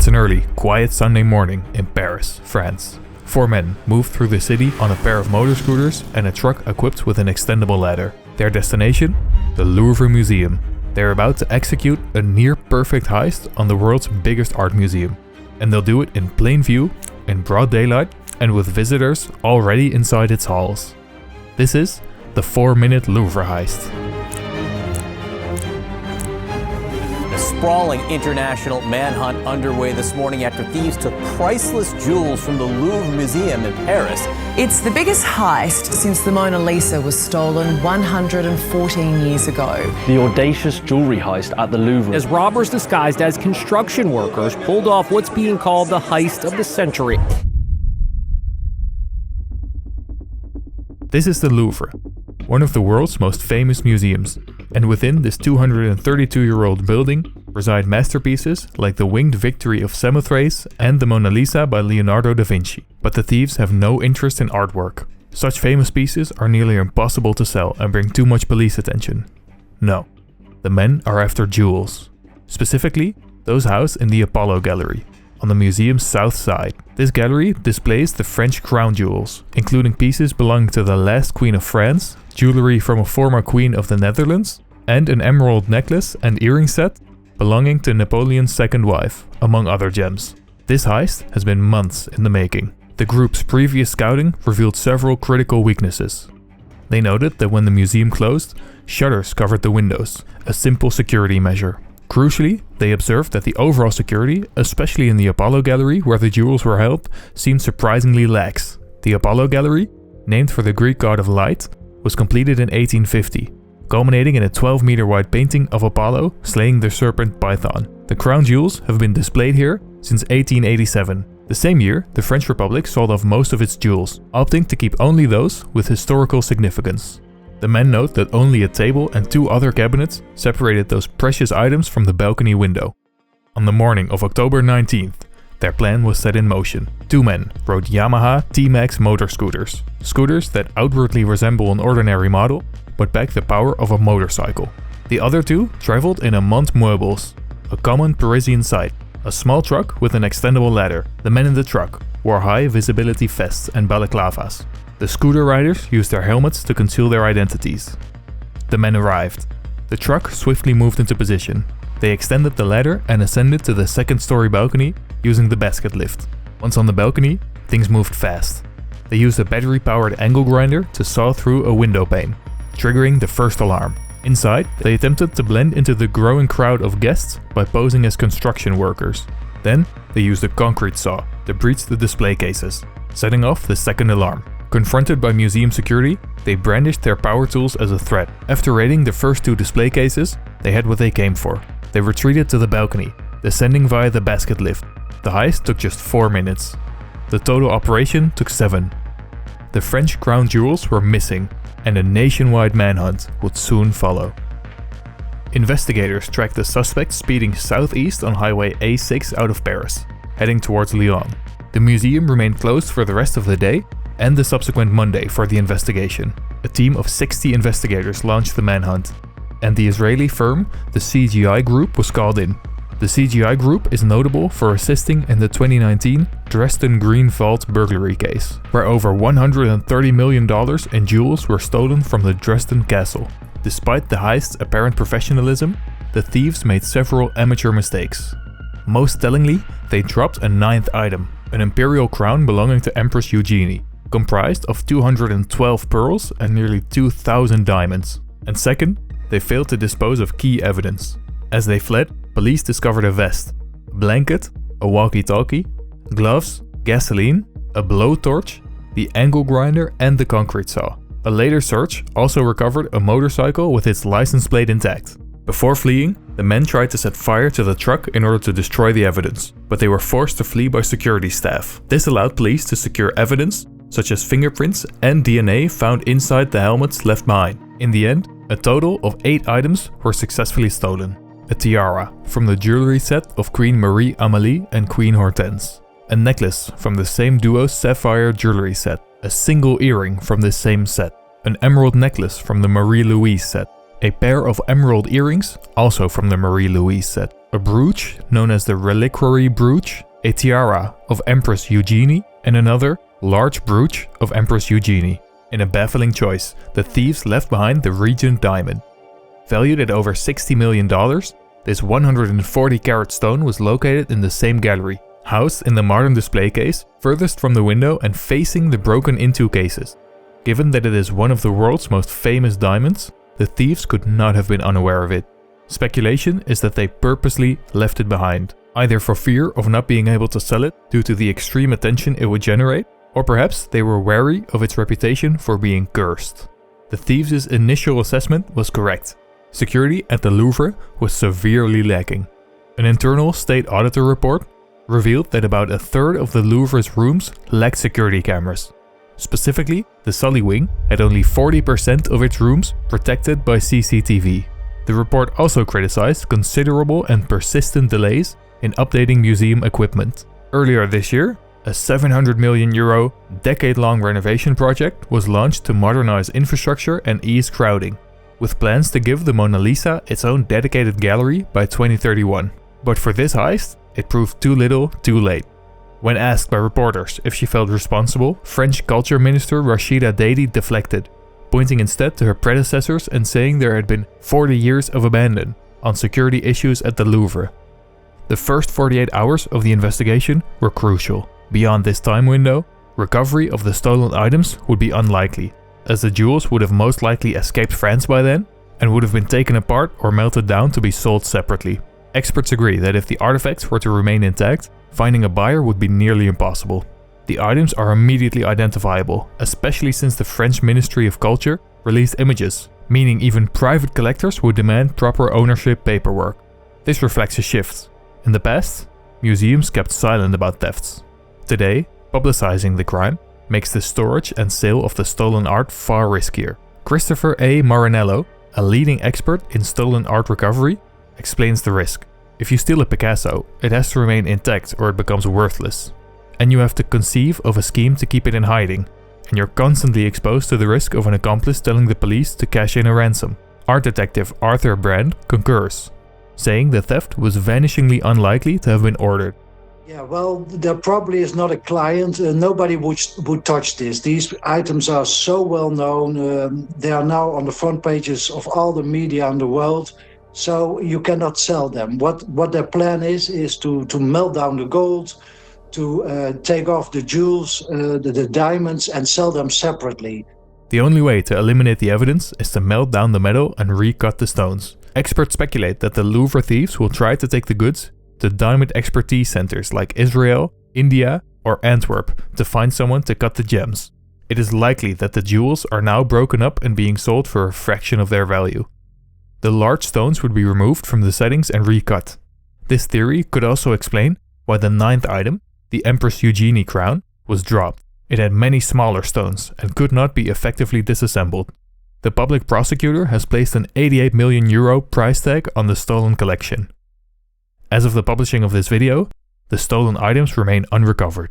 It's an early, quiet Sunday morning in Paris, France. 4 men move through the city on a pair of motor scooters and a truck equipped with an extendable ladder. Their destination? The Louvre Museum. They're about to execute a near-perfect heist on the world's biggest art museum. And they'll do it in plain view, in broad daylight, and with visitors already inside its halls. This is the 4-minute Louvre Heist. A sprawling international manhunt underway this morning after thieves took priceless jewels from the Louvre Museum in Paris. It's the biggest heist since the Mona Lisa was stolen 114 years ago. The audacious jewelry heist at the Louvre. As robbers disguised as construction workers pulled off what's being called the heist of the century. This is the Louvre, one of the world's most famous museums, and within this 232-year-old building reside masterpieces like the Winged Victory of Samothrace and the Mona Lisa by Leonardo da Vinci. But the thieves have no interest in artwork. Such famous pieces are nearly impossible to sell and bring too much police attention. No, the men are after jewels. Specifically, those housed in the Apollo Gallery, on the museum's south side. This gallery displays the French crown jewels, including pieces belonging to the last Queen of France, jewelry from a former Queen of the Netherlands, and an emerald necklace and earring set belonging to Napoleon's second wife, among other gems. This heist has been months in the making. The group's previous scouting revealed several critical weaknesses. They noted that when the museum closed, shutters covered the windows, a simple security measure. Crucially, they observed that the overall security, especially in the Apollo Gallery where the jewels were held, seemed surprisingly lax. The Apollo Gallery, named for the Greek god of light, was completed in 1850, culminating in a 12-meter wide painting of Apollo slaying the serpent Python. The crown jewels have been displayed here since 1887. The same year, the French Republic sold off most of its jewels, opting to keep only those with historical significance. The men note that only a table and 2 other cabinets separated those precious items from the balcony window. On the morning of October 19th, their plan was set in motion. 2 men rode Yamaha T-Max motor scooters. Scooters that outwardly resemble an ordinary model, but pack the power of a motorcycle. The other 2 traveled in a Mont Meubles, a common Parisian sight. A small truck with an extendable ladder. The men in the truck wore high visibility vests and balaclavas. The scooter riders used their helmets to conceal their identities. The men arrived. The truck swiftly moved into position. They extended the ladder and ascended to the second-story balcony using the basket lift. Once on the balcony, things moved fast. They used a battery-powered angle grinder to saw through a window pane, triggering the first alarm. Inside, they attempted to blend into the growing crowd of guests by posing as construction workers. Then, they used a concrete saw to breach the display cases, setting off the second alarm. Confronted by museum security, they brandished their power tools as a threat. After raiding the first 2 display cases, they had what they came for. They retreated to the balcony, descending via the basket lift. The heist took just 4 minutes. The total operation took 7. The French crown jewels were missing, and a nationwide manhunt would soon follow. Investigators tracked the suspect speeding southeast on Highway A6 out of Paris, heading towards Lyon. The museum remained closed for the rest of the day and the subsequent Monday for the investigation. A team of 60 investigators launched the manhunt, and the Israeli firm, the CGI Group, was called in. The CGI Group is notable for assisting in the 2019 Dresden Green Vault burglary case, where over $130 million in jewels were stolen from the Dresden castle. Despite the heist's apparent professionalism, the thieves made several amateur mistakes. Most tellingly, they dropped a 9th item, an imperial crown belonging to Empress Eugenie, comprised of 212 pearls and nearly 2,000 diamonds. And second, they failed to dispose of key evidence. As they fled, police discovered a vest, a blanket, a walkie-talkie, gloves, gasoline, a blowtorch, the angle grinder and the concrete saw. A later search also recovered a motorcycle with its license plate intact. Before fleeing, the men tried to set fire to the truck in order to destroy the evidence, but they were forced to flee by security staff. This allowed police to secure evidence such as fingerprints and DNA found inside the helmets left behind. In the end, a total of 8 items were successfully stolen. A tiara from the jewelry set of Queen Marie Amélie and Queen Hortense. A necklace from the same duo's sapphire jewelry set. A single earring from the same set. An emerald necklace from the Marie Louise set. A pair of emerald earrings, also from the Marie Louise set. a brooch known as the reliquary brooch, a tiara of Empress Eugenie, and another large brooch of Empress Eugenie. In a baffling choice, the thieves left behind the Regent diamond. Valued at over $60 million, this 140-carat stone was located in the same gallery, housed in the modern display case, furthest from the window and facing the broken-into cases. Given that it is one of the world's most famous diamonds, the thieves could not have been unaware of it. Speculation is that they purposely left it behind, either for fear of not being able to sell it due to the extreme attention it would generate, or perhaps they were wary of its reputation for being cursed. The thieves' initial assessment was correct. Security at the Louvre was severely lacking. An internal state auditor report revealed that about a third of the Louvre's rooms lacked security cameras. Specifically, the Sully Wing had only 40% of its rooms protected by CCTV. The report also criticized considerable and persistent delays in updating museum equipment. Earlier this year, a €700 million decade-long renovation project was launched to modernize infrastructure and ease crowding, with plans to give the Mona Lisa its own dedicated gallery by 2031. But for this heist, it proved too little, too late. When asked by reporters if she felt responsible, French Culture Minister Rachida Dati deflected, pointing instead to her predecessors and saying there had been 40 years of abandon on security issues at the Louvre. The first 48 hours of the investigation were crucial. Beyond this time window, recovery of the stolen items would be unlikely, as the jewels would have most likely escaped France by then and would have been taken apart or melted down to be sold separately. Experts agree that if the artifacts were to remain intact, finding a buyer would be nearly impossible. The items are immediately identifiable, especially since the French Ministry of Culture released images, meaning even private collectors would demand proper ownership paperwork. This reflects a shift. In the past, museums kept silent about thefts. Today, publicizing the crime makes the storage and sale of the stolen art far riskier. Christopher A. Marinello, a leading expert in stolen art recovery, explains the risk. If you steal a Picasso, it has to remain intact or it becomes worthless. And you have to conceive of a scheme to keep it in hiding, and you're constantly exposed to the risk of an accomplice telling the police to cash in a ransom. Art detective Arthur Brand concurs, saying the theft was vanishingly unlikely to have been ordered. Yeah, well, there probably is not a client. Nobody would touch this. These items are so well known. They are now on the front pages of all the media in the world. So you cannot sell them. What their plan is to melt down the gold, to take off the jewels, the diamonds, and sell them separately. The only way to eliminate the evidence is to melt down the metal and recut the stones. Experts speculate that the Louvre thieves will try to take the goods to diamond expertise centers like Israel, India, or Antwerp to find someone to cut the gems. It is likely that the jewels are now broken up and being sold for a fraction of their value. The large stones would be removed from the settings and recut. This theory could also explain why the 9th item, the Empress Eugenie crown, was dropped. It had many smaller stones and could not be effectively disassembled. The public prosecutor has placed an €88 million price tag on the stolen collection. As of the publishing of this video, the stolen items remain unrecovered.